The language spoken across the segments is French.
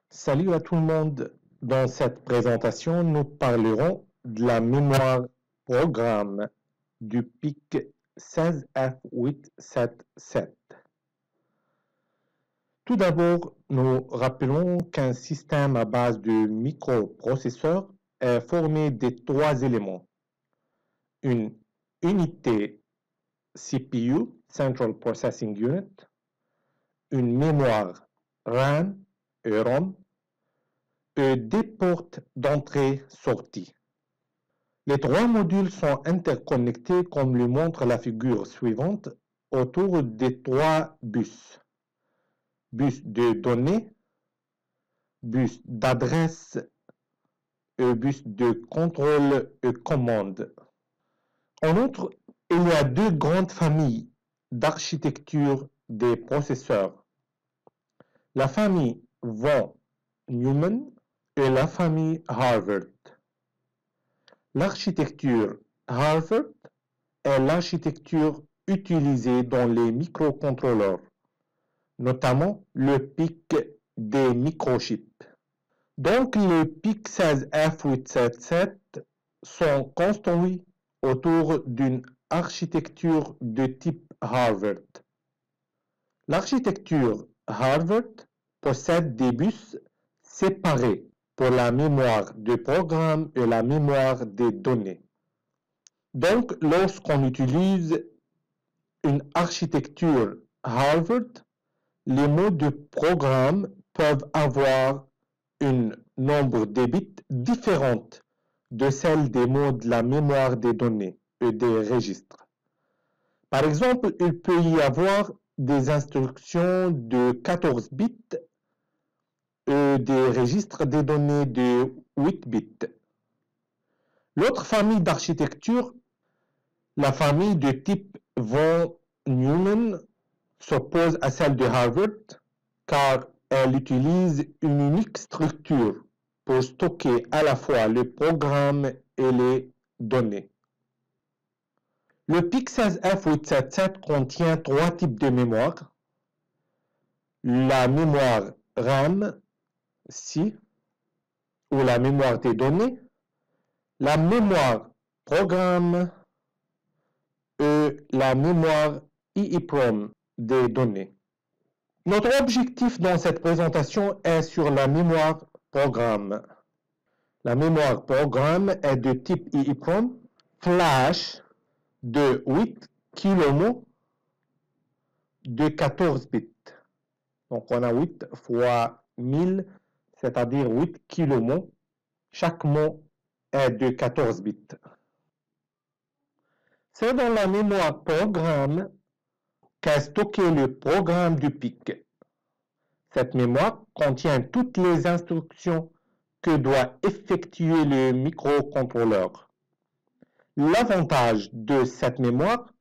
Salut à tout le monde. Dans cette présentation, nous parlerons de la mémoire programme du PIC 16F877. Tout d'abord, nous rappelons qu'un système à base de microprocesseurs est formé des trois éléments. Une unité CPU, Central Processing Unit, une mémoire RAM et ROM, et des portes d'entrée-sortie. Les trois modules sont interconnectés comme le montre la figure suivante autour des trois bus. Bus de données, bus d'adresse et bus de contrôle et commande. En outre, il y a deux grandes familles d'architecture des processeurs. La famille von Neumann et la famille Harvard. L'architecture Harvard est l'architecture utilisée dans les microcontrôleurs, notamment le PIC des microchips. Donc les PIC 16F877 sont construits autour d'une architecture de type Harvard. L'architecture Harvard possède des bus séparés pour la mémoire de programme et la mémoire des données. Donc, lorsqu'on utilise une architecture Harvard, les mots de programme peuvent avoir un nombre de bits différent de celle des mots de la mémoire des données et des registres. Par exemple, il peut y avoir des instructions de 14 bits et des registres des données de 8 bits. L'autre famille d'architecture, la famille de type von Neumann, s'oppose à celle de Harvard car elle utilise une unique structure pour stocker à la fois le programme et les données. Le PIC 16F877 contient trois types de mémoire. La mémoire RAM, C, ou la mémoire des données, la mémoire programme et la mémoire EEPROM des données. Notre objectif dans cette présentation est sur la mémoire programme. La mémoire programme est de type EEPROM, flash de 8 kilo de 14 bits. Donc on a 8 fois 1000, c'est-à-dire 8 kilo. Chaque mot est de 14 bits. C'est dans la mémoire programme qu'est stocké le programme du PIC. Cette mémoire contient toutes les instructions que doit effectuer le microcontrôleur. L'avantage de cette mémoire,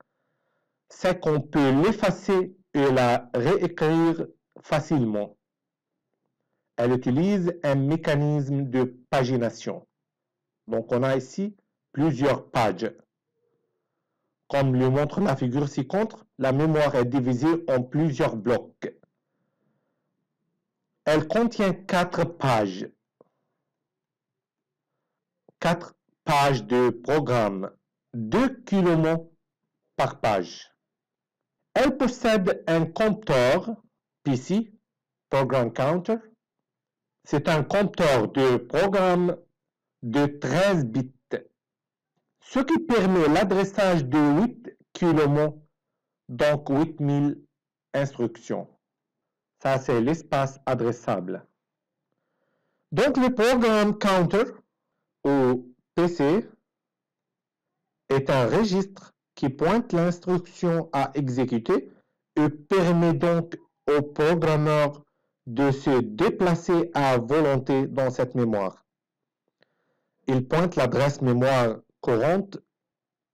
c'est qu'on peut l'effacer et la réécrire facilement. Elle utilise un mécanisme de pagination. Donc on a ici plusieurs pages. Comme le montre la figure ci-contre, la mémoire est divisée en plusieurs blocs. Elle contient 4 pages. 4 pages de programme, 2 kilo par page. Elle possède un compteur PC, Program Counter. C'est un compteur de programme de 13 bits, ce qui permet l'adressage de 8 kilo, donc 8000 instructions. Ça, c'est l'espace adressable. Donc, le Program Counter, ou PC, est un registre qui pointe l'instruction à exécuter et permet donc au programmeur de se déplacer à volonté dans cette mémoire. Il pointe l'adresse mémoire courante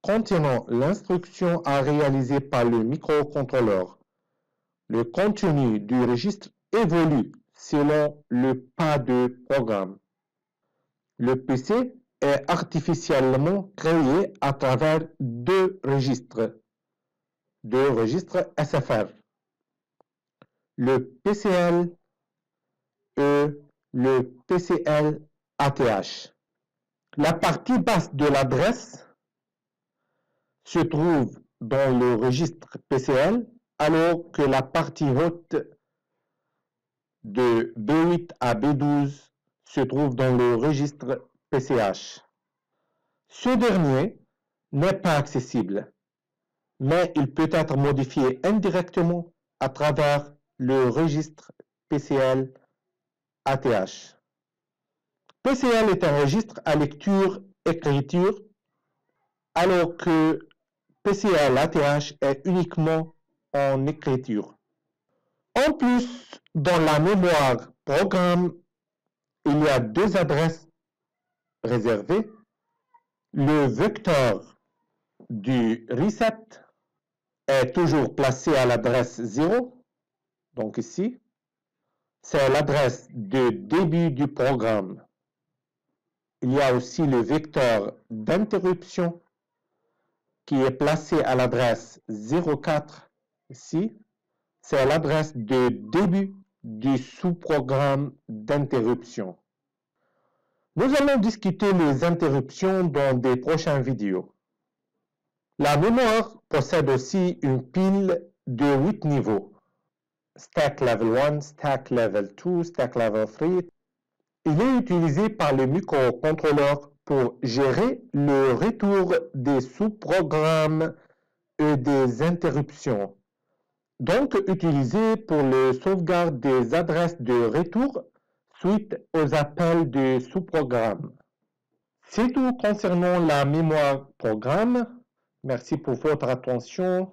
contenant l'instruction à réaliser par le microcontrôleur. Le contenu du registre évolue selon le pas de programme. Le PC est artificiellement créé à travers deux registres SFR. Le PCL et le PCL ATH. La partie basse de l'adresse se trouve dans le registre PCL, alors que la partie haute de B8 à B12 se trouve dans le registre PCH. Ce dernier n'est pas accessible, mais il peut être modifié indirectement à travers le registre PCL ATH. PCL est un registre à lecture-écriture, alors que PCL ATH est uniquement en écriture. En plus, dans la mémoire programme, il y a deux adresses réservées. Le vecteur du reset est toujours placé à l'adresse 0, donc ici. C'est l'adresse de début du programme. Il y a aussi le vecteur d'interruption qui est placé à l'adresse 04 ici. C'est l'adresse de début du sous-programme d'interruption. Nous allons discuter les interruptions dans des prochaines vidéos. La mémoire possède aussi une pile de 8 niveaux. Stack Level 1, Stack Level 2, Stack Level 3. Il est utilisé par le microcontrôleur pour gérer le retour des sous-programmes et des interruptions. Donc utilisé pour le sauvegarde des adresses de retour suite aux appels de sous-programmes. C'est tout concernant la mémoire programme. Merci pour votre attention.